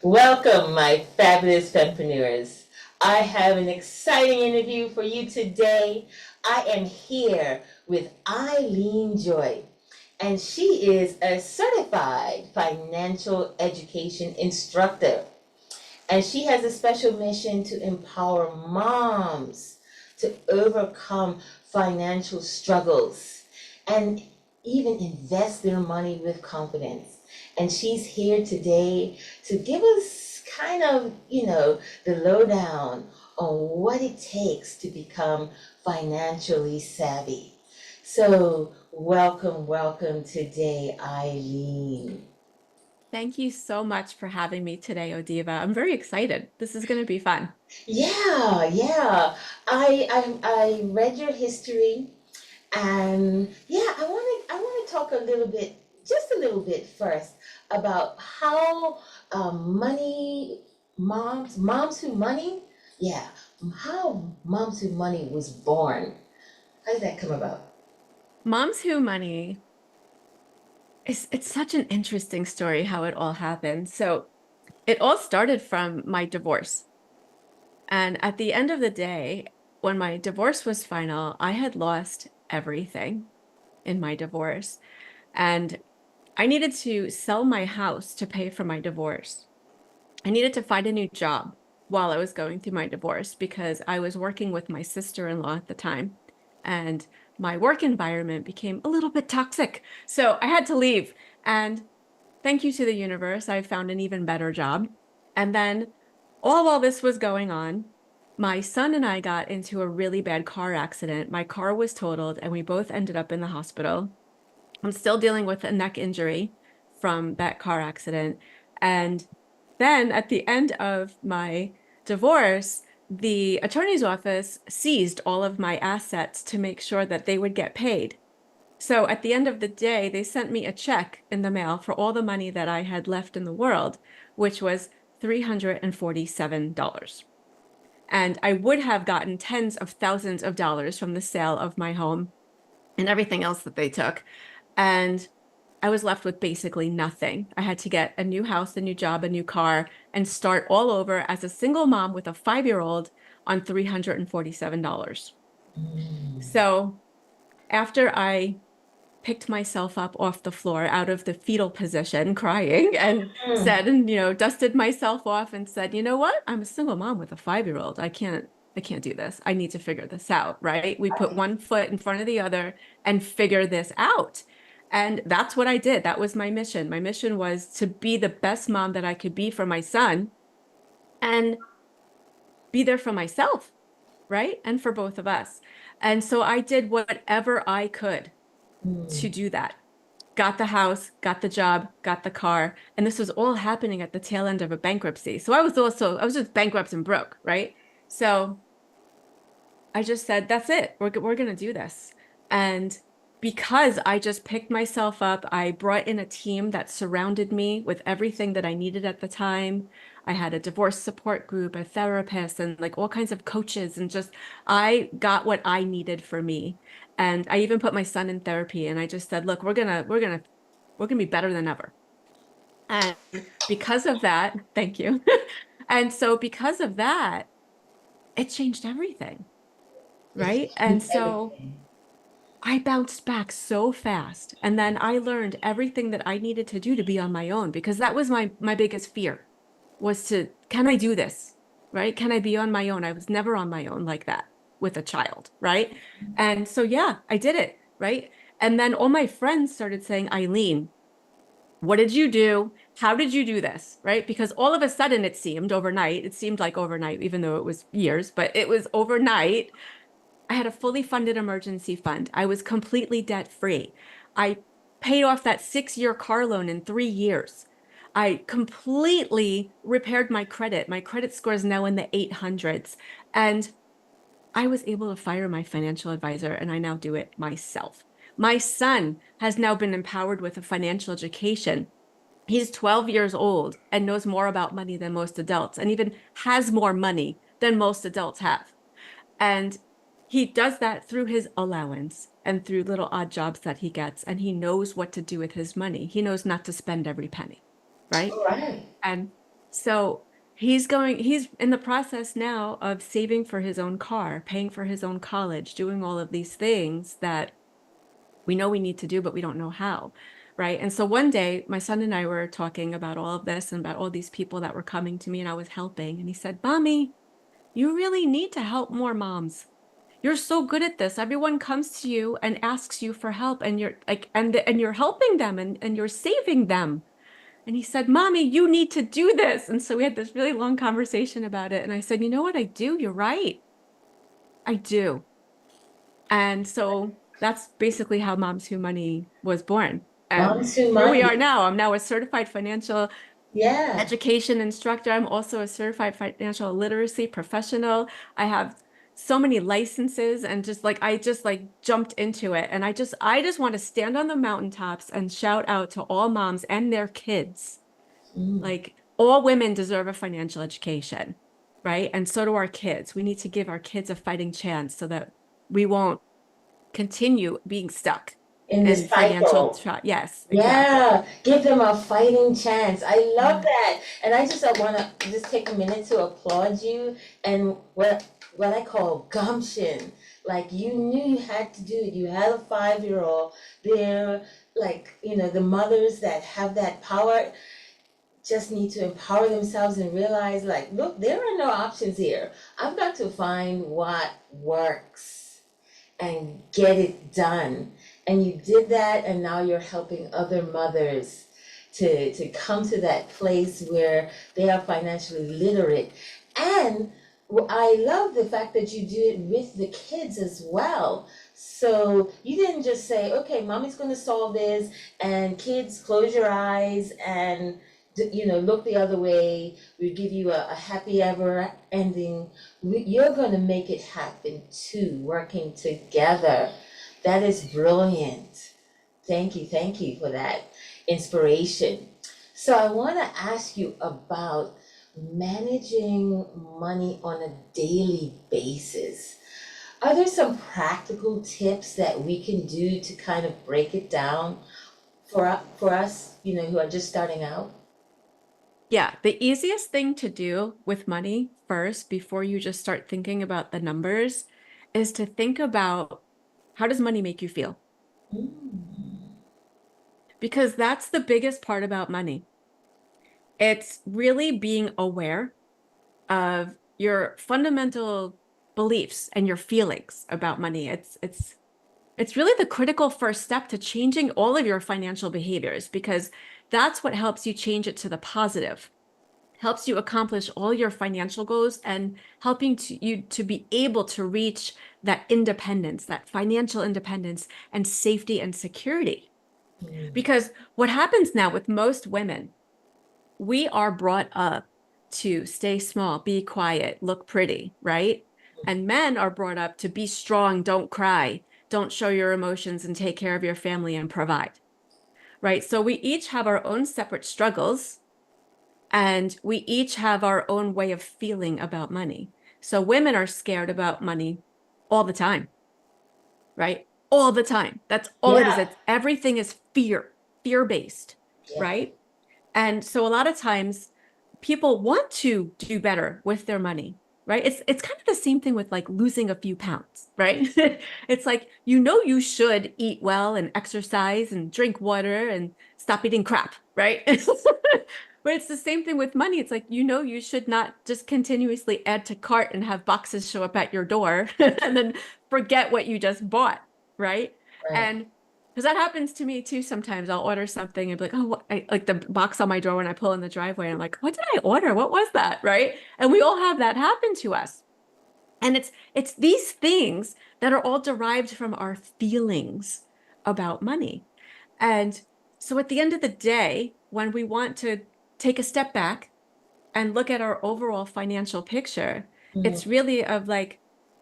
Welcome, my fabulous Fempreneurs. I have an exciting interview for you today. I am here with Eileen Joy, and she is a certified financial education instructor. And she has a special mission to empower moms to overcome financial struggles and even invest their money with confidence. And she's here today to give us kind of, the lowdown on what it takes to become financially savvy. So, welcome today, Eileen. Thank you so much for having me today, Odiva. I'm very excited. This is going to be fun. Yeah. I read your history, and yeah, I want to talk a little bit, just a little bit first about how money moms who money, yeah, how moms who money was born. How did that come about? Moms Who Money it's such an interesting story how it all happened. So it all started from my divorce. And at the end of the day, when my divorce was final, I had lost everything in my divorce. And I needed to sell my house to pay for my divorce. I needed to find a new job while I was going through my divorce because I was working with my sister-in-law at the time, and my work environment became a little bit toxic. So I had to leave. And thank you to the universe, I found an even better job. And then all while this was going on, my son and I got into a really bad car accident. My car was totaled, and we both ended up in the hospital. I'm still dealing with a neck injury from that car accident. And then at the end of my divorce, the attorney's office seized all of my assets to make sure that they would get paid. So at the end of the day, they sent me a check in the mail for all the money that I had left in the world, which was $347. And I would have gotten tens of thousands of dollars from the sale of my home and everything else that they took. And I was left with basically nothing. I had to get a new house, a new job, a new car, and start all over as a single mom with a 5-year-old on $347. Mm. So after I picked myself up off the floor out of the fetal position, crying, and Mm. said, and dusted myself off and said, you know what? I'm a single mom with a 5-year-old. I can't do this. I need to figure this out, right? We put one foot in front of the other and figure this out. And that's what I did. That was my mission. My mission was to be the best mom that I could be for my son and be there for myself, right? And for both of us. And so I did whatever I could to Mm. do that. Got the house, got the job, got the car. And this was all happening at the tail end of a bankruptcy. So I was just bankrupt and broke, right? So I just said, that's it. We're going to do this. And because I just picked myself up, I brought in a team that surrounded me with everything that I needed at the time. I had a divorce support group, a therapist, and like all kinds of coaches, and just I got what I needed for me. And I even put my son in therapy, and I just said, look, we're gonna be better than ever. And because of that, thank you. And so because of that, it changed everything, It's right? And so everything. I bounced back so fast. And then I learned everything that I needed to do to be on my own because that was my biggest fear was to, can I do this? Right? Can I be on my own? I was never on my own like that with a child, right? And so yeah, I did it, right? And then all my friends started saying, Eileen, what did you do? How did you do this? Right? Because all of a sudden it seemed like overnight, even though it was years, but it was overnight. I had a fully funded emergency fund. I was completely debt free. I paid off that 6-year car loan in 3 years. I completely repaired my credit. My credit score is now in the 800s. And I was able to fire my financial advisor, and I now do it myself. My son has now been empowered with a financial education. He's 12 years old and knows more about money than most adults, and even has more money than most adults have. And he does that through his allowance and through little odd jobs that he gets. And he knows what to do with his money. He knows not to spend every penny, right? All right. And So he's in the process now of saving for his own car, paying for his own college, doing all of these things that we know we need to do, but we don't know how. Right. And so one day, my son and I were talking about all of this and about all these people that were coming to me, and I was helping. And he said, Mommy, you really need to help more moms. You're so good at this. Everyone comes to you and asks you for help, and you're like, and you're helping them, and you're saving them. And he said, Mommy, you need to do this. And so we had this really long conversation about it. And I said, you know what I do? You're right. I do. And so that's basically how Moms Who Money was born. And Moms Who here we are Money. now. I'm now a certified financial Yeah. education instructor. I'm also a certified financial literacy professional. I have so many licenses, and I just like jumped into it. And I just want to stand on the mountaintops and shout out to all moms and their kids. Mm. Like, all women deserve a financial education, right? And so do our kids. We need to give our kids a fighting chance so that we won't continue being stuck In in this financial cycle. tra yes, exactly. Yeah, give them a fighting chance. I love Yeah. that. And I just want to just take a minute to applaud you and what I call gumption. Like you knew you had to do it. You had a 5-year-old. They're like, the mothers that have that power just need to empower themselves and realize like, look, there are no options here. I've got to find what works and get it done. And you did that, and now you're helping other mothers to come to that place where they are financially literate. And I love the fact that you do it with the kids as well. So you didn't just say, okay, mommy's going to solve this, and kids, close your eyes and look the other way. We give you a happy ever ending. You're going to make it happen too, working together. That is brilliant. Thank you for that inspiration. So I want to ask you about managing money on a daily basis. Are there some practical tips that we can do to kind of break it down for us, who are just starting out? Yeah, the easiest thing to do with money first, before you just start thinking about the numbers, is to think about, how does money make you feel? Mm. Because that's the biggest part about money. It's really being aware of your fundamental beliefs and your feelings about money. It's really the critical first step to changing all of your financial behaviors, because that's what helps you change it to the positive, helps you accomplish all your financial goals, and helping you to be able to reach that independence, that financial independence and safety and security. Mm. Because what happens now with most women, we are brought up to stay small, be quiet, look pretty, right? And men are brought up to be strong, don't cry, don't show your emotions, and take care of your family and provide, right? So we each have our own separate struggles, and we each have our own way of feeling about money. So women are scared about money all the time, right? All the time. That's all it is. Yeah, It's everything is fear-based, yeah, right? And so a lot of times people want to do better with their money, right? It's kind of the same thing with like losing a few pounds, right? It's like, you should eat well and exercise and drink water and stop eating crap, right? But it's the same thing with money. It's like, you should not just continuously add to cart and have boxes show up at your door and then forget what you just bought, right? right. And because that happens to me too sometimes. I'll order something and be like, oh, like the box on my door when I pull in the driveway. And I'm like, what did I order? What was that? Right? And we all have that happen to us. And it's these things that are all derived from our feelings about money. And so at the end of the day, when we want to take a step back and look at our overall financial picture, Mm. it's really of like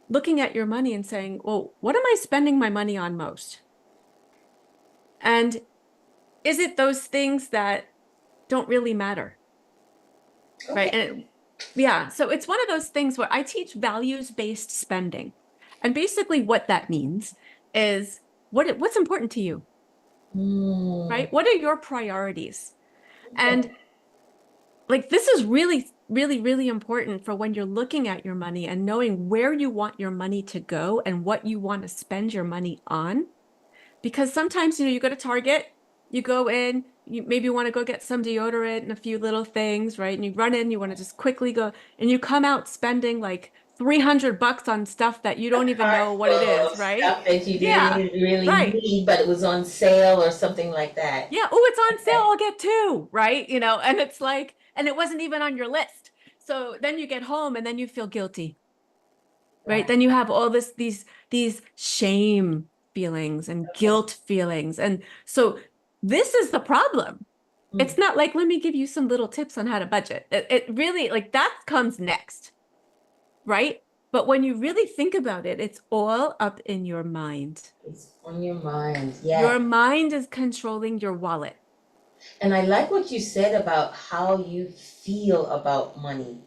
looking at your money and saying, well, what am I spending my money on most? And is it those things that don't really matter, right? Okay. Yeah, so it's one of those things where I teach values-based spending. And basically what that means is what's important to you, Mm. right? What are your priorities? Okay. And like this is really, really, really important for when you're looking at your money and knowing where you want your money to go and what you want to spend your money on. Because sometimes, you go to Target, you go in, you maybe want to go get some deodorant and a few little things, right? And you run in, you want to just quickly go, and you come out spending like $300 on stuff that you don't even Cart know what it full of is, right? stuff that you Yeah, didn't really right. need, but it was on sale or something like that. Yeah, oh, it's on sale, I'll get two, right? And it's like, and it wasn't even on your list. So then you get home and then you feel guilty, right? Right. Then you have all these shame feelings and Okay. guilt feelings. And so this is the problem. Mm. It's not like, let me give you some little tips on how to budget. It really, like, that comes next, right? But when you really think about it, it's all up in your mind. It's on your mind. Yeah. Your mind is controlling your wallet. And I like what you said about how you feel about money.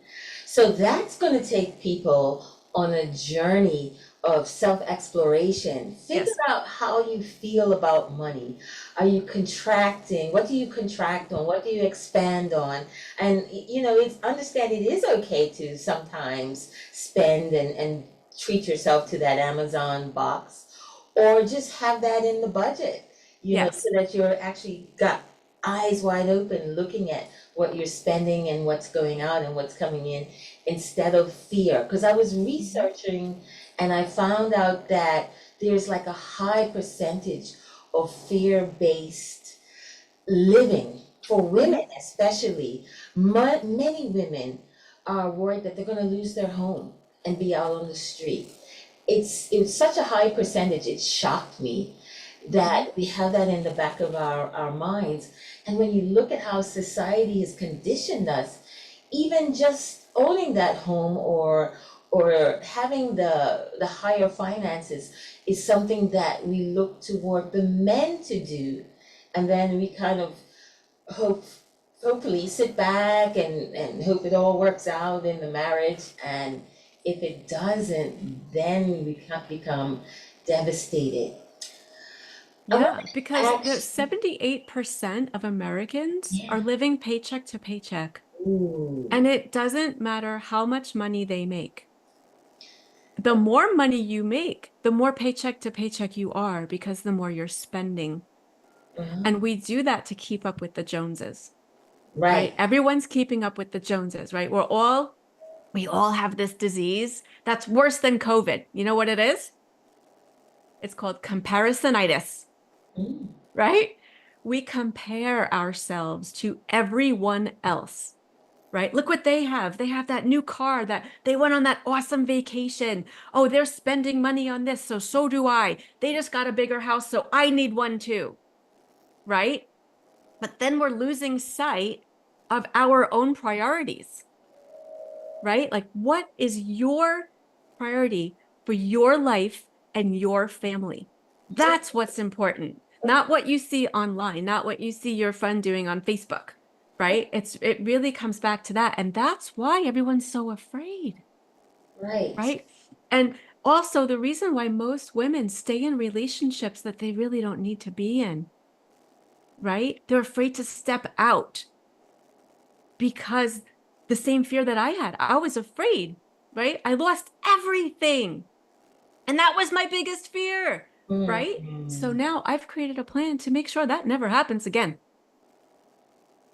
So that's going to take people on a journey of self exploration. Think Yes. about how you feel about money. Are you contracting? What do you contract on? What do you expand on? And, it's understand it is okay to sometimes spend and treat yourself to that Amazon box, or just have that in the budget, so Yes. that you're actually got eyes wide open looking at what you're spending and what's going out and what's coming in, instead of fear. Because I was Mhm. researching and I found out that there's like a high percentage of fear-based living for women, Mhm. especially. Many women are worried that they're going to lose their home and be out on the street. It's such a high percentage. It shocked me Mhm. that we have that in the back of our minds. And when you look at how society has conditioned us, even just owning that home, or having the higher finances, is something that we look toward the men to do. And then we kind of hope hopefully sit back and hope it all works out in the marriage. And if it doesn't, then we can become devastated. I want Yeah, to because the ask. 78% of Americans Yeah. are living paycheck to paycheck, and Ooh. it doesn't matter how much money they make. The more money you make, the more paycheck to paycheck you are because the more you're spending. Uh-huh. And we do that to keep up with the Joneses, Right. right? Everyone's keeping up with the Joneses, right? We all have this disease that's worse than COVID. You know what it is? It's called comparisonitis, Mm. right? We compare ourselves to everyone else, right? Look what they have. They have that new car, that they went on that awesome vacation. Oh, they're spending money on this, so do I. They just got a bigger house, so I need one too, right? But then we're losing sight of our own priorities, right? Like, what is your priority for your life and your family? That's what's important, not what you see online, not what you see your friend doing on Facebook, right? It really comes back to that. And that's why everyone's so afraid, Right. right? And also the reason why most women stay in relationships that they really don't need to be in, right? They're afraid to step out because the same fear that I had, I was afraid, right? I lost everything. And that was my biggest fear, right? So Mm. now I've created a plan to make sure that never happens again,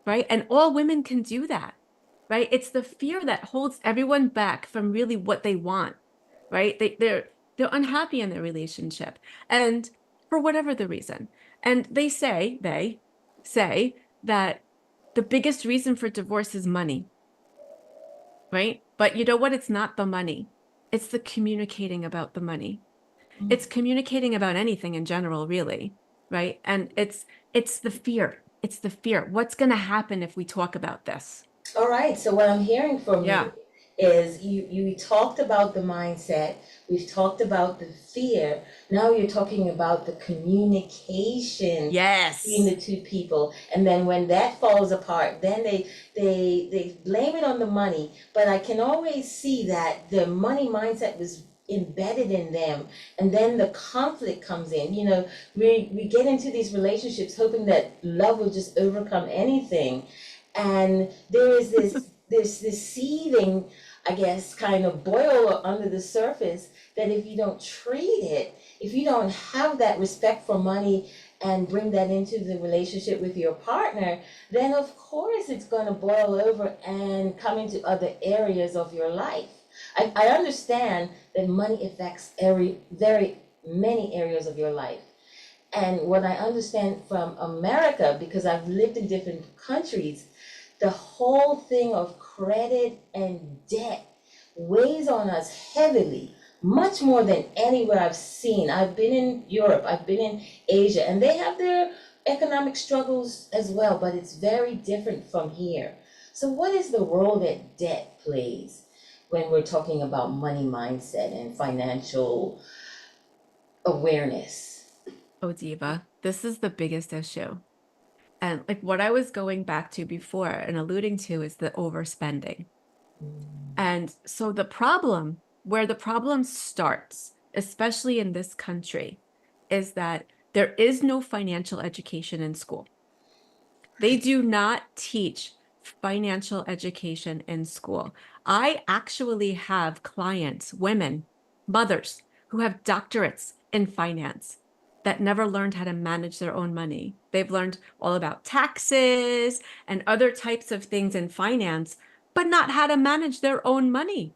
right? And all women can do that, right? It's the fear that holds everyone back from really what they want, right? They're unhappy in their relationship, and for whatever the reason. And they say that the biggest reason for divorce is money, right? But you know what? It's not the money. It's the communicating about the money. Mm. It's communicating about anything in general, really, right? And it's the fear. It's the fear. What's going to happen if we talk about this? All right, so what I'm hearing from you Yeah. is you talked about the mindset, we've talked about the fear, now you're talking about the communication between Yes. the two people. And then when that falls apart, then they blame it on the money. But I can always see that the money mindset was embedded in them, and then the conflict comes in. We get into these relationships hoping that love will just overcome anything, And there is this seething, I guess, kind of boil under the surface that if you don't treat it, if you don't have that respect for money and bring that into the relationship with your partner, then of course it's going to boil over and come into other areas of your life. I understand that money affects very many areas of your life. And what I understand from America, because I've lived in different countries, the whole thing of credit and debt weighs on us heavily, much more than anywhere I've seen. I've been in Europe, I've been in Asia, and they have their economic struggles as well, but it's very different from here. So, what is the role that debt plays when we're talking about money mindset and financial awareness? Oh, Diva, this is the biggest issue. And like what I was going back to before and alluding to is the overspending. And so where the problem starts, especially in this country, is that there is no financial education in school. They do not teach financial education in school. I actually have clients, women, mothers who have doctorates in finance that never learned how to manage their own money. They've learned all about taxes and other types of things in finance, but not how to manage their own money.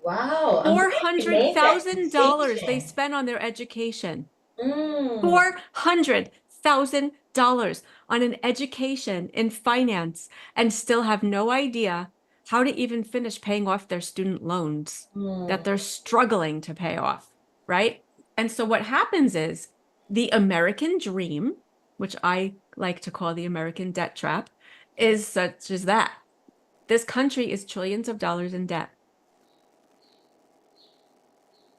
Wow, I'm Four glad you hundred made that thousand dollars they distinction. spend on their education. Mm, $400,000 on an education in finance and still have no idea how to even finish paying off their student loans that mm, they're struggling to pay off, right? And so what happens is the American dream, which I like to call the American debt trap, is such as that. This country is trillions of dollars in debt.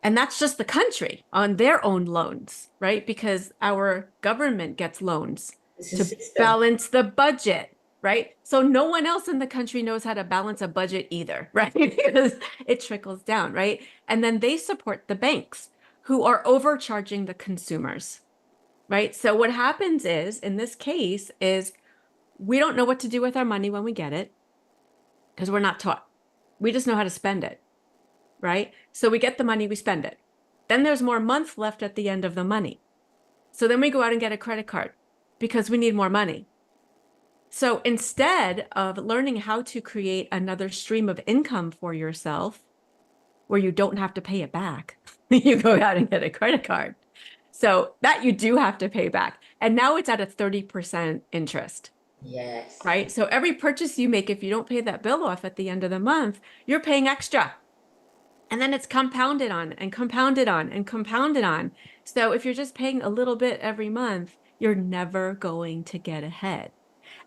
And that's just the country on their own loans, right? Because our government gets loans it's a to system. balance the budget, right? So no one else in the country knows how to balance a budget either, right? Because it trickles down, right? And then they support the banks who are overcharging the consumers, right? So what happens is, in this case, is we don't know what to do with our money when we get it because we're not taught. We just know how to spend it, right? So we get the money, we spend it. Then there's more month left at the end of the money. So then we go out and get a credit card because we need more money. So instead of learning how to create another stream of income for yourself where you don't have to pay it back, you go out and get a credit card. So that you do have to pay back. And now it's at a 30% interest, Yes. right? So every purchase you make, if you don't pay that bill off at the end of the month, you're paying extra. And then it's compounded on and compounded on and compounded on. So if you're just paying a little bit every month, you're never going to get ahead.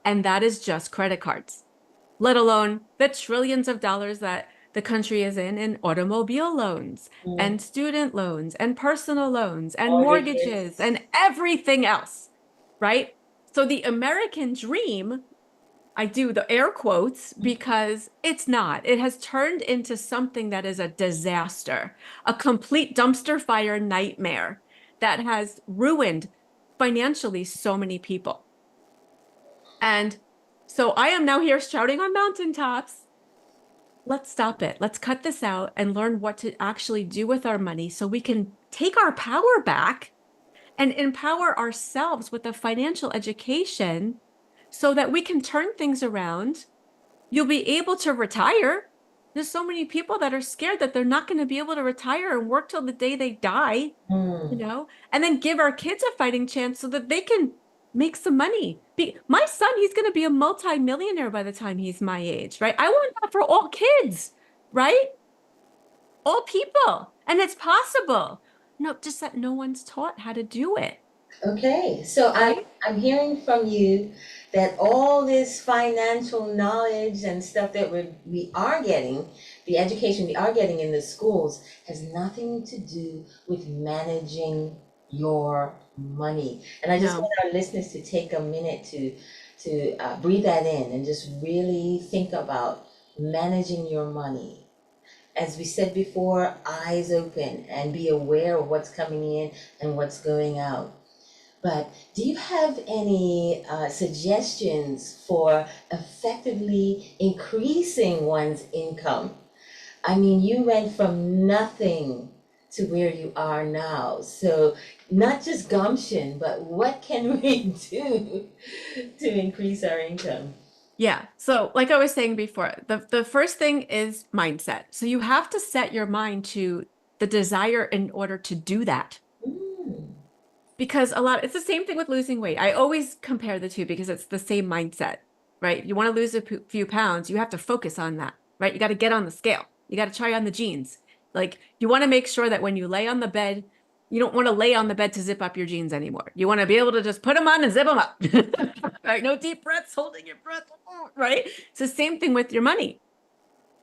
And that is just credit cards, let alone the trillions of dollars that the country is in automobile loans Mm, and student loans and personal loans and mortgages mortgages. and everything else, right? So the American dream, I do the air quotes because it's not. It has turned into something that is a disaster, a complete dumpster fire nightmare that has ruined financially so many people. And so I am now here shouting on mountaintops. Let's stop it. Let's cut this out and learn what to actually do with our money so we can take our power back and empower ourselves with a financial education so that we can turn things around. You'll be able to retire. There's so many people that are scared that they're not going to be able to retire and work till the day they die, Mm, and then give our kids a fighting chance so that they can make some money. My son, he's going to be a multi-millionaire by the time he's my age, right? I want that for all kids, right? All people. And it's possible. No, just that no one's taught how to do it, okay, so right? I'm hearing from you that all this financial knowledge and stuff that we are getting, the education we are getting in the schools, has nothing to do with managing your money. And I just No. want our listeners to take a minute to breathe that in and just really think about managing your money. As we said before, eyes open and be aware of what's coming in and what's going out. But do you have any suggestions for effectively increasing one's income? I mean, you went from nothing to where you are now. So, not just gumption, but what can we do to increase our income? Yeah. So, like I was saying before, the first thing is mindset. So you have to set your mind to the desire in order to do that. Mm, Because it's the same thing with losing weight. I always compare the two because it's the same mindset, right? You want to lose a few pounds, you have to focus on that, right? You got to get on the scale. You got to try on the jeans. Like you want to make sure that when you lay on the bed, you don't want to lay on the bed to zip up your jeans anymore. You want to be able to just put them on and zip them up. Right? No deep breaths, holding your breath, right? It's the same thing with your money,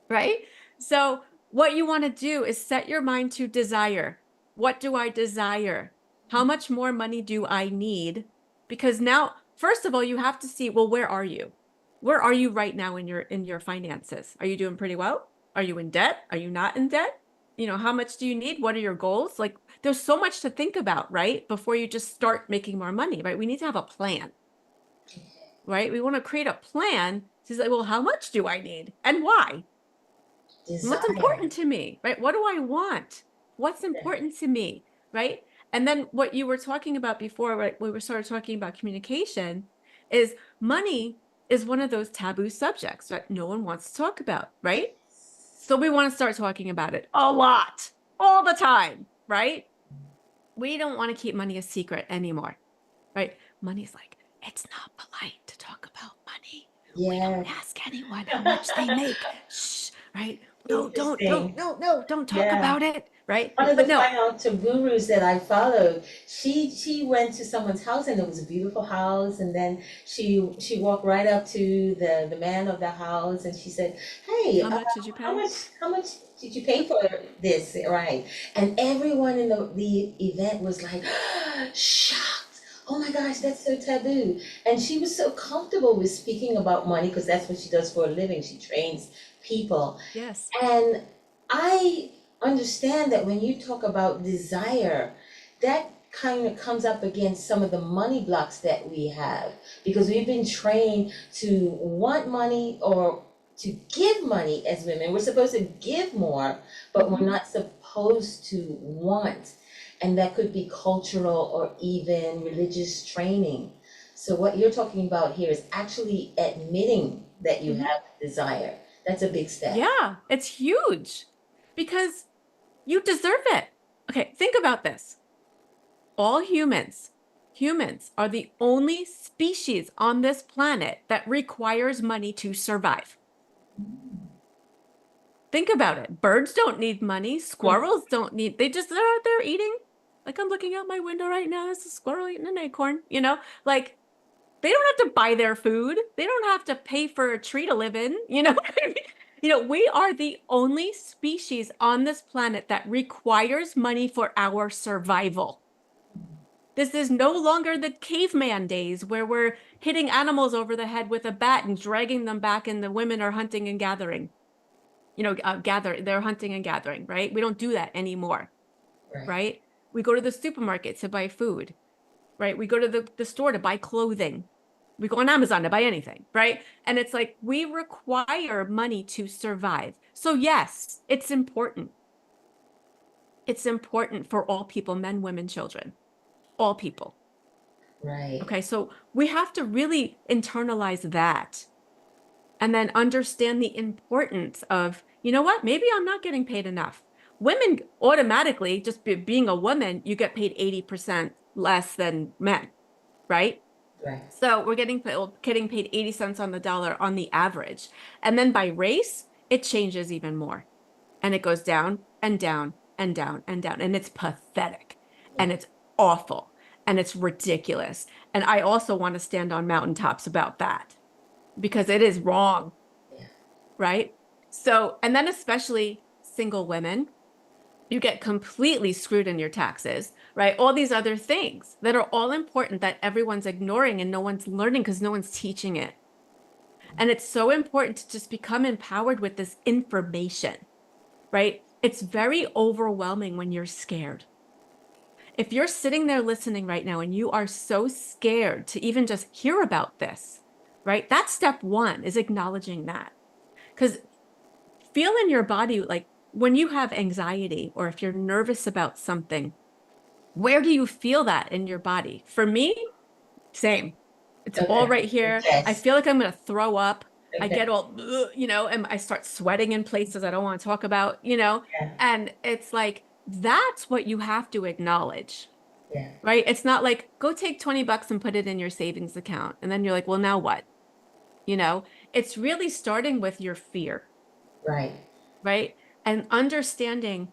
right? So what you want to do is set your mind to desire. What do I desire? How much more money do I need? Because now, first of all, you have to see, well, where are you? Where are you right now in your finances? Are you doing pretty well? Are you in debt? Are you not in debt? You know, how much do you need? What are your goals? Like there's so much to think about, right? Before you just start making more money, right? We need to have a plan, right? We want to create a plan to say, well, how much do I need and why? What's desire. important to me, right? What do I want? What's important to me, right? And then what you were talking about before, right? We were started talking about communication is money is one of those taboo subjects that no one wants to talk about, right? So we want to start talking about it a lot, all the time, right? We don't want to keep money a secret anymore, right? Money's like, it's not polite to talk about money. We don't Yes. ask anyone how much they make. Shh, right? No, Interesting. don't talk Yeah. about it, right? One of the But no, financial gurus that I followed, she went to someone's house and it was a beautiful house, and then she walked right up to the man of the house and she said, "Hey, how much did you how pay? much did you pay for this?" Right? And everyone in the event was like shocked. Oh my gosh, that's so taboo. And she was so comfortable with speaking about money because that's what she does for a living. She trains people. Yes. And I understand that when you talk about desire, that kind of comes up against some of the money blocks that we have because we've been trained to want money or to give money as women. We're supposed to give more, but we're Mhm. not supposed to want. And that could be cultural or even religious training. So, what you're talking about here is actually admitting that you Mhm. have desire. That's a big step. Yeah, it's huge because you deserve it. Okay, think about this. All humans are the only species on this planet that requires money to survive. Think about it. Birds don't need money. Squirrels don't need, they're out there eating. Like I'm looking out my window right now. There's a squirrel eating an acorn, like they don't have to buy their food. They don't have to pay for a tree to live in, you know? We are the only species on this planet that requires money for our survival. This is no longer the caveman days where we're hitting animals over the head with a bat and dragging them back and the women are hunting and gathering. They're hunting and gathering, right? We don't do that anymore, Right. right? We go to the supermarket to buy food, right? We go to the store to buy clothing. We go on Amazon to buy anything, right? And it's like we require money to survive. So yes, it's important. It's important for all people, men, women, children, all people. Right. Okay, so we have to really internalize that and then understand the importance of, you know what, maybe I'm not getting paid enough. Women automatically, just being a woman, you get paid 80% less than men, right? Right. So we're getting paid 80 cents on the dollar on the average. And then by race, it changes even more. And it goes down and down and down and down. And it's pathetic Yeah. and it's awful and it's ridiculous. And I also want to stand on mountaintops about that because it is wrong, Yeah. right? So, and then especially single women, you get completely screwed in your taxes, right? All these other things that are all important that everyone's ignoring and no one's learning because no one's teaching it. And it's so important to just become empowered with this information, right? It's very overwhelming when you're scared. if you're sitting there listening right now and you are so scared to even just hear about this, right? That's step one, is acknowledging that. Because feel in your body, like when you have anxiety or if you're nervous about something, where do you feel that in your body? For me, same. It's all Okay. right here. I Yes. feel like I'm going to throw up. I Okay. get all, and I start sweating in places I don't want to talk about. Yeah. And it's like, that's what you have to acknowledge, Yeah. right? It's not like, go take $20 and put it in your savings account. And then you're like, well, now what? You know, it's really starting with your fear, Right. right? And understanding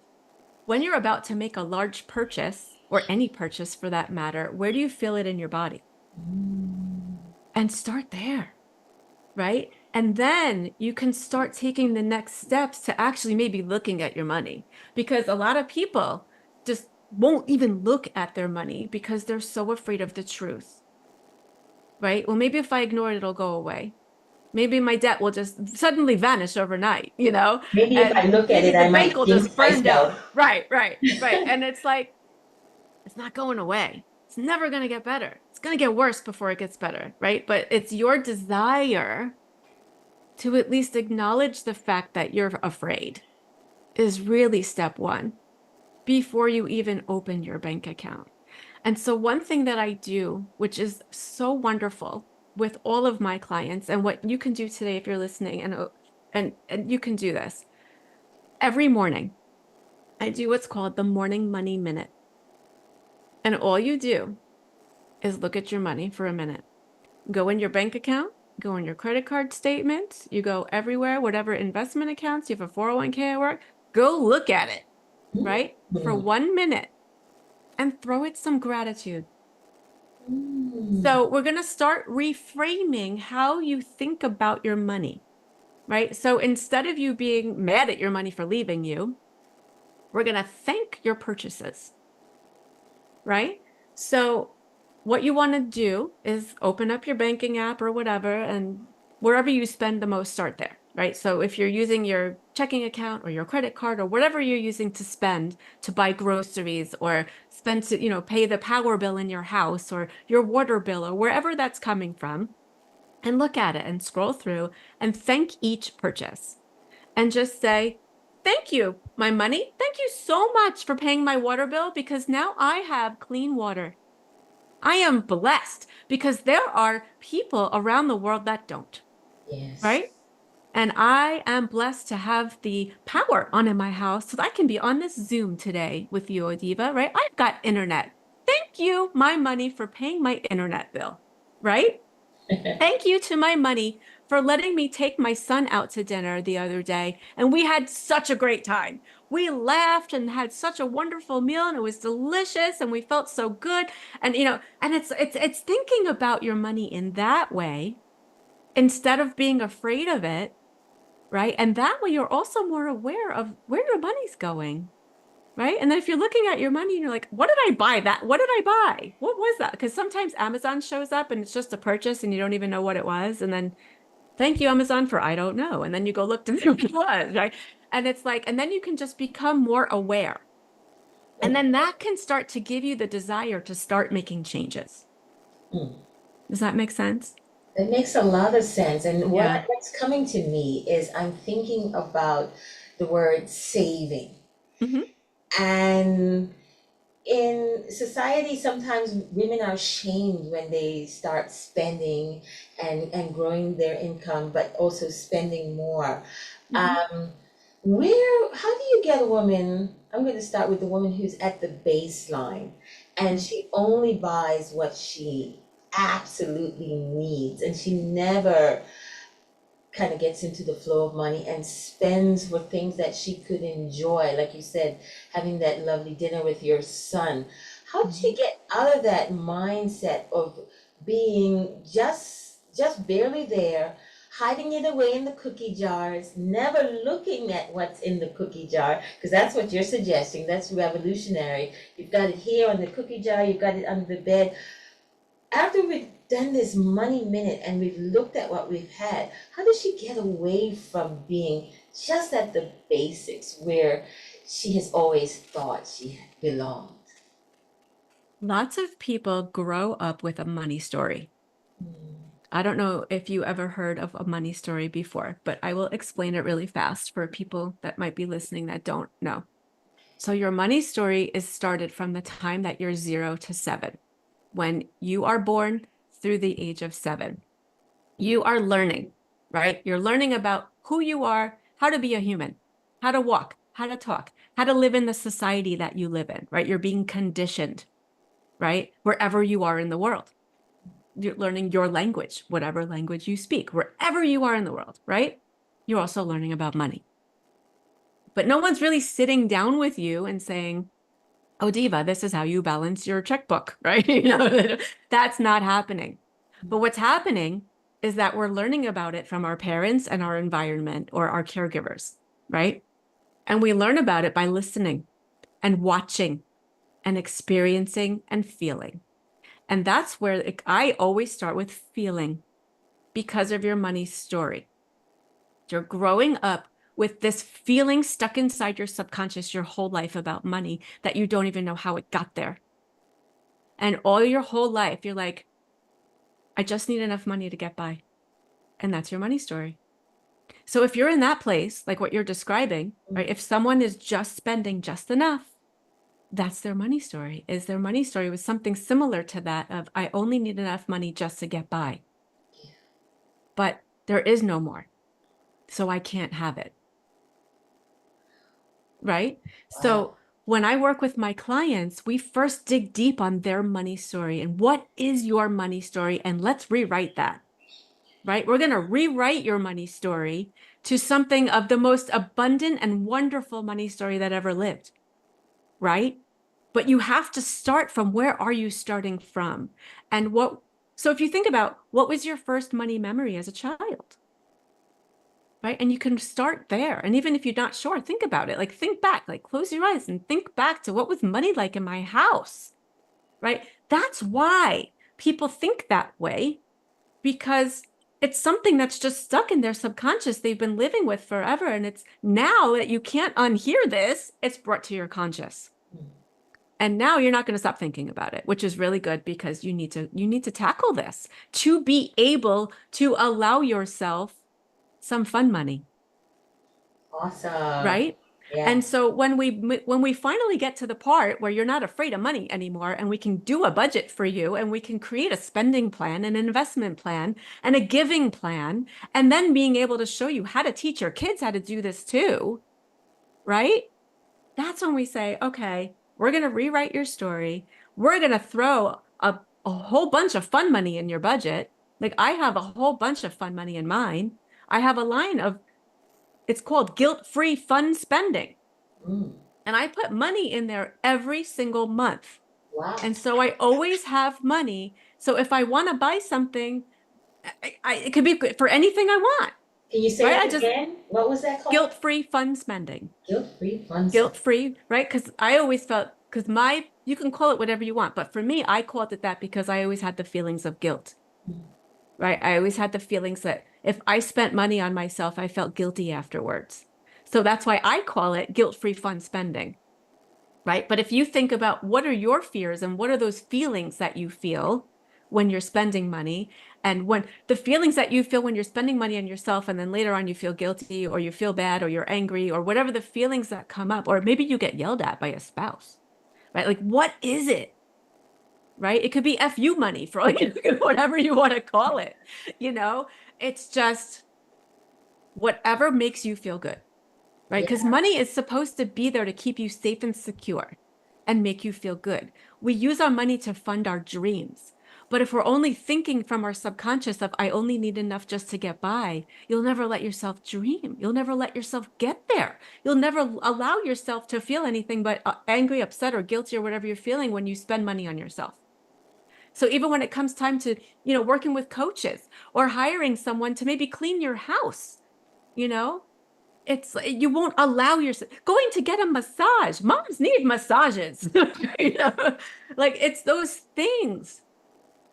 when you're about to make a large purchase or any purchase for that matter, where do you feel it in your body? Mm. And start there, right? And then you can start taking the next steps to actually maybe looking at your money, because a lot of people just won't even look at their money because they're so afraid of the truth, right? Well, maybe if I ignore it, it'll go away. Maybe my debt will just suddenly vanish overnight, Maybe if I and look at maybe it, the I bank might will jinx just burn myself. down. Right, right, right. And it's like, it's not going away. It's never going to get better. It's going to get worse before it gets better, right? But it's your desire to at least acknowledge the fact that you're afraid is really step one before you even open your bank account. And so one thing that I do, which is so wonderful with all of my clients, and what you can do today if you're listening, and you can do this every morning, I do what's called the morning money minute. And all you do is look at your money for a minute. Go in your bank account, go in your credit card statements, you go everywhere, whatever investment accounts, you have a 401k at work, go look at it, right? For Mm. 1 minute and throw it some gratitude. Mm. So we're going to start reframing how you think about your money, right? So instead of you being mad at your money for leaving you, we're going to thank your purchases, right? So what you want to do is open up your banking app or whatever, and wherever you spend the most, start there, right? So if you're using your checking account or your credit card or whatever you're using to spend to buy groceries or spend to, pay the power bill in your house or your water bill or wherever that's coming from, and look at it and scroll through and thank each purchase and just say, thank you, my money. Thank you so much for paying my water bill because now I have clean water. I am blessed because there are people around the world that don't, Yes. right? And I am blessed to have the power on in my house so that I can be on this Zoom today with you, Adiva, right? I've got internet. Thank you, my money, for paying my internet bill, right? Thank you to my money for letting me take my son out to dinner the other day. And we had such a great time. We laughed and had such a wonderful meal and it was delicious and we felt so good. And it's thinking about your money in that way instead of being afraid of it, right? And that way you're also more aware of where your money's going. Right. And then if you're looking at your money and you're like, what did I buy that? What did I buy? What was that? Because sometimes Amazon shows up and it's just a purchase and you don't even know what it was. And then thank you, Amazon, for I don't know. And then you go look to see what it was. Right. And it's like, and then you can just become more aware. And then that can start to give you the desire to start making changes. Mm. Does that make sense? That makes a lot of sense. And Yeah. what's coming to me is I'm thinking about the word saving. Hmm. And in society, sometimes women are shamed when they start spending and growing their income, but also spending more. Hmm. Um, how do you get a woman? I'm going to start with the woman who's at the baseline and she only buys what she absolutely needs and she never kind of gets into the flow of money and spends for things that she could enjoy. Like you said, having that lovely dinner with your son. How did she get out of that mindset of being just barely there, hiding it away in the cookie jars, never looking at what's in the cookie jar? Because that's what you're suggesting. That's revolutionary. You've got it here on the cookie jar, you've got it under the bed. After we've done this money minute and we've looked at what we've had, how does she get away from being just at the basics where she has always thought she belonged? Lots of people grow up with a money story. Mm. I don't know if you ever heard of a money story before, but I will explain it really fast for people that might be listening that don't know. So your money story is started from the time that you're 0 to 7. When you are born through the age of 7, you are learning, right? You're learning about who you are, how to be a human, how to walk, how to talk, how to live in the society that you live in, right? You're being conditioned, right? Wherever you are in the world. You're learning your language, whatever language you speak, wherever you are in the world, right? You're also learning about money. But no one's really sitting down with you and saying, oh, Diva, this is how you balance your checkbook, right? That's not happening. But what's happening is that we're learning about it from our parents and our environment or our caregivers, right? And we learn about it by listening and watching and experiencing and feeling. And that's where I always start with feeling because of your money story. You're growing up with this feeling stuck inside your subconscious your whole life about money that you don't even know how it got there. And all your whole life, you're like, I just need enough money to get by. And that's your money story. So if you're in that place, like what you're describing, right? If someone is just spending just enough, that's their money story. Is their money story was something similar to that of I only need enough money just to get by. But there is no more. So I can't have it. Right? Wow. So when I work with my clients, we first dig deep on their money story and what is your money story? And let's rewrite that, right? We're going to rewrite your money story to something of the most abundant and wonderful money story that ever lived, right? But you have to start from where are you starting from? And so if you think about what was your first money memory as a child? Right. And you can start there. And even if you're not sure, think about it. Like think back, like close your eyes and think back to what was money like in my house. Right. That's why people think that way, because it's something that's just stuck in their subconscious. They've been living with forever. And it's now that you can't unhear this, it's brought to your conscious. And now you're not going to stop thinking about it, which is really good because you need to tackle this to be able to allow yourself some fun money. Awesome. Right? Yeah. And so when we finally get to the part where you're not afraid of money anymore and we can do a budget for you and we can create a spending plan, an investment plan, and a giving plan, and then being able to show you how to teach your kids how to do this too, right? That's when we say, okay, we're going to rewrite your story. We're going to throw a whole bunch of fun money in your budget. Like I have a whole bunch of fun money in mine. I have a line of it's called guilt-free fun spending. Mm. And I put money in there every single month. Wow. And so I always have money. So if I want to buy something, it could be for anything I want, Can you say right? I that just again? What was that called? guilt-free fun spending. Guilt-free fun stuff. Guilt-free, right? Because I always felt, you can call it whatever you want. But for me, I called it that because I always had the feelings of guilt, right? I always had the feelings that if I spent money on myself, I felt guilty afterwards. So that's why I call it guilt-free fun spending, right? But if you think about what are your fears and what are those feelings that you feel when you're spending money, and when the feelings that you feel when you're spending money on yourself, and then later on you feel guilty or you feel bad or you're angry or whatever the feelings that come up, or maybe you get yelled at by a spouse, right? Like, what is it? Right? It could be FU money for all whatever you want to call it. You know, it's just whatever makes you feel good, right? Because Yeah. money is supposed to be there to keep you safe and secure and make you feel good. We use our money to fund our dreams. But if we're only thinking from our subconscious of, I only need enough just to get by, you'll never let yourself dream. You'll never let yourself get there. You'll never allow yourself to feel anything but angry, upset, or guilty, or whatever you're feeling when you spend money on yourself. So even when it comes time to, working with coaches or hiring someone to maybe clean your house, you know, it's you won't allow yourself going to get a massage. Moms need massages. You know? Like it's those things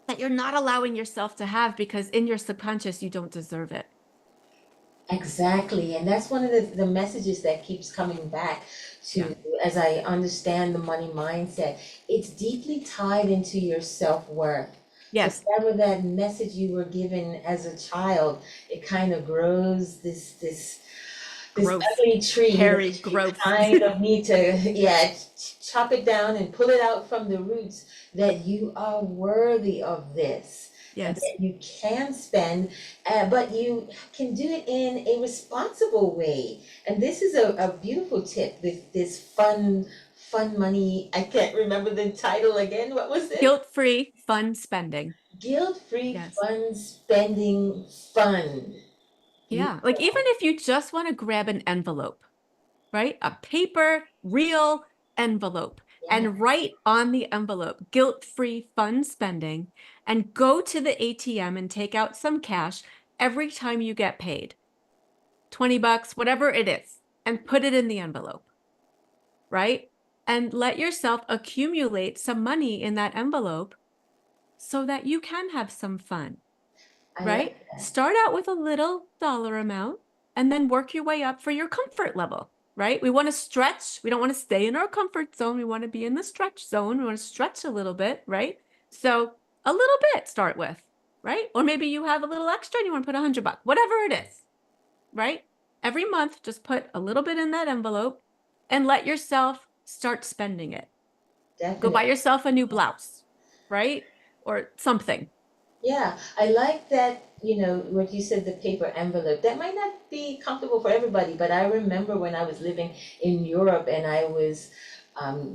that you're not allowing yourself to have because in your subconscious you don't deserve it. Exactly, and that's one of the messages that keeps coming back Yeah. to, as I understand the money mindset, it's deeply tied into your self-worth. So Yes. whatever that message you were given as a child, it kind of grows this Growth. ugly tree Hairy that you growth. kind of need to, yeah, chop it down and pull it out from the roots, that you are worthy of this and Yes. that you can spend, but you can do it in a responsible way. And this is a beautiful tip, this fun money. I can't remember the title again. What was it? Guilt-free fun spending. Guilt-free Yes. fun spending fund. Yeah, Yeah. Like even if you just want to grab an envelope, right? A paper, real envelope yeah, and write on the envelope guilt-free fun spending and go to the ATM and take out some cash every time you get paid. 20 bucks, whatever it is, and put it in the envelope, right? And let yourself accumulate some money in that envelope so that you can have some fun, I right? like that. Start out with a little dollar amount and then work your way up for your comfort level, right? We want to stretch. We don't want to stay in our comfort zone. We want to be in the stretch zone. We want to stretch a little bit, right? So a little bit start with, right? Or maybe you have a little extra and you want to put 100 bucks, whatever it is, right? Every month, just put a little bit in that envelope and let yourself start spending it. Go buy Definitely. yourself a new blouse, right? Or something. Yeah, I like that, what you said, the paper envelope. That might not be comfortable for everybody, but I remember when I was living in Europe and I was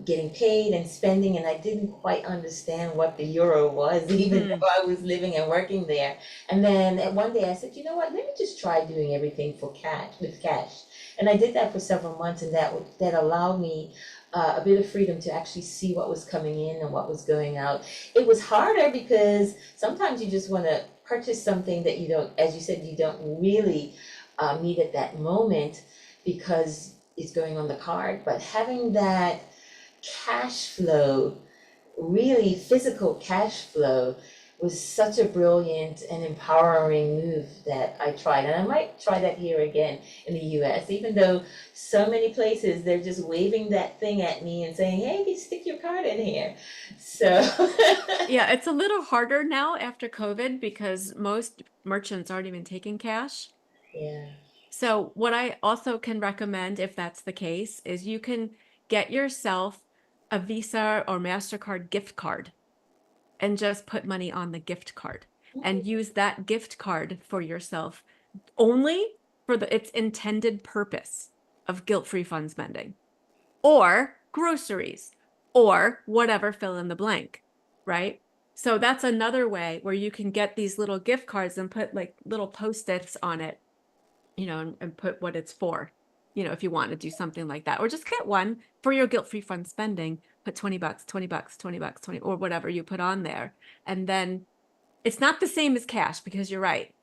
getting paid and spending, and I didn't quite understand what the euro was, even Mm-hmm. though I was living and working there. And then one day I said, you know what, let me just try doing everything for cash, with cash. And I did that for several months, and that allowed me a bit of freedom to actually see what was coming in and what was going out. It was harder because sometimes you just want to purchase something that you don't, as you said, you don't really need at that moment because it's going on the card. But having that cash flow, really physical cash flow, was such a brilliant and empowering move that I tried. And I might try that here again in the US, even though so many places they're just waving that thing at me and saying, hey, you stick your card in here. So, Yeah, it's a little harder now after COVID because most merchants aren't even taking cash. yeah. So, what I also can recommend, if that's the case, is you can get yourself a Visa or MasterCard gift card and just put money on the gift card and use that gift card for yourself only for its intended purpose of guilt-free fund spending or groceries or whatever, fill in the blank, right? So that's another way where you can get these little gift cards and put like little post-its on it, and put what it's for, if you want to do something like that, or just get one for your guilt-free fund spending, put 20 bucks, 20 bucks, 20 bucks, 20, or whatever you put on there. And then it's not the same as cash because you're right.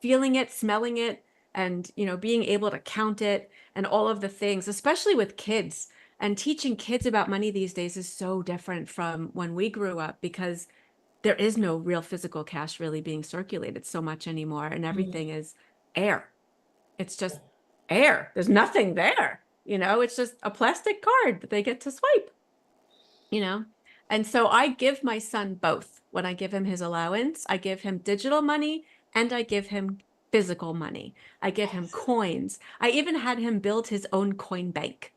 Feeling it, smelling it, and being able to count it and all of the things, especially with kids. And teaching kids about money these days is so different from when we grew up because there is no real physical cash really being circulated so much anymore, and everything is air. It's just air. There's nothing there. It's just a plastic card that they get to swipe, you know? And so I give my son both. When I give him his allowance, I give him digital money and I give him physical money. I give him coins. I even had him build his own coin bank.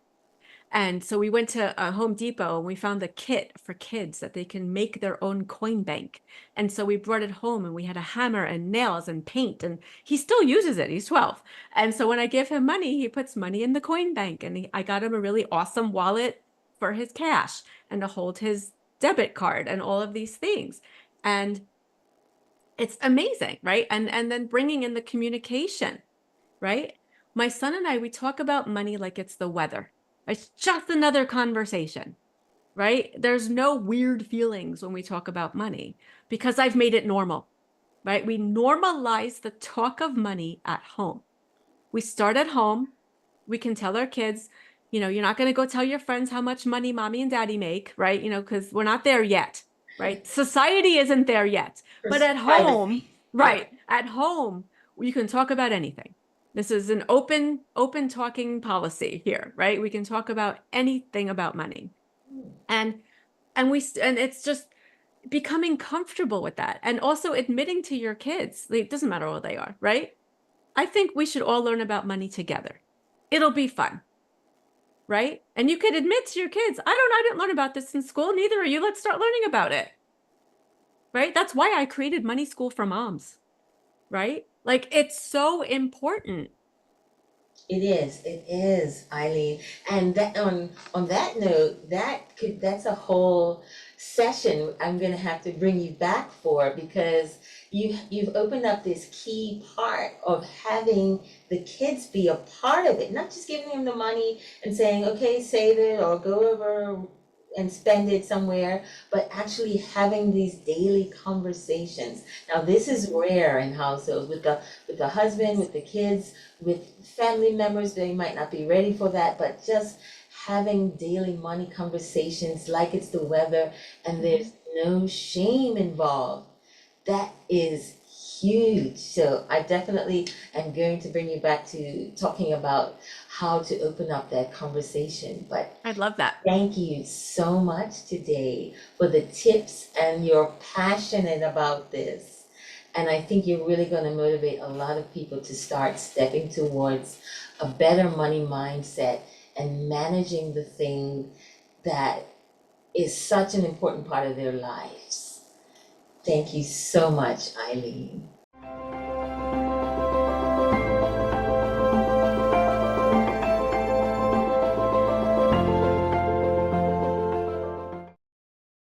And so we went to Home Depot and we found the kit for kids that they can make their own coin bank. And so we brought it home and we had a hammer and nails and paint, and he still uses it. He's 12. And so when I give him money, he puts money in the coin bank, and I got him a really awesome wallet for his cash and to hold his debit card and all of these things. And it's amazing, right? And then bringing in the communication, right? My son and I, we talk about money like it's the weather. It's just another conversation, right? There's no weird feelings when we talk about money because I've made it normal, right? We normalize the talk of money at home. We start at home. We can tell our kids, you're not going to go tell your friends how much money mommy and daddy make, right? Because we're not there yet, right? Society isn't there yet. But at home, Privacy. Yeah. right? At home, you can talk about anything. This is an open talking policy here, right? We can talk about anything about money. And and it's just becoming comfortable with that, and also admitting to your kids, like, it doesn't matter how old they are, right? I think we should all learn about money together. It'll be fun, right? And you could admit to your kids, I didn't learn about this in school, neither are you. Let's start learning about it. Right? That's why I created Money School for Moms, right? Like, it's so important. It is, Eileen. And that on that note, that's a whole session I'm gonna have to bring you back for, because you've opened up this key part of having the kids be a part of it, not just giving them the money and saying, okay, save it or go over and spend it somewhere, but actually having these daily conversations. Now, this is rare in households with the husband, with the kids, with family members. They might not be ready for that, but just having daily money conversations like it's the weather and there's no shame involved. That is huge. So I definitely am going to bring you back to talking about how to open up that conversation. But I'd love that. thank you so much today for the tips, and you're passionate about this. And I think you're really going to motivate a lot of people to start stepping towards a better money mindset and managing the thing that is such an important part of their lives. Thank you so much, Eileen.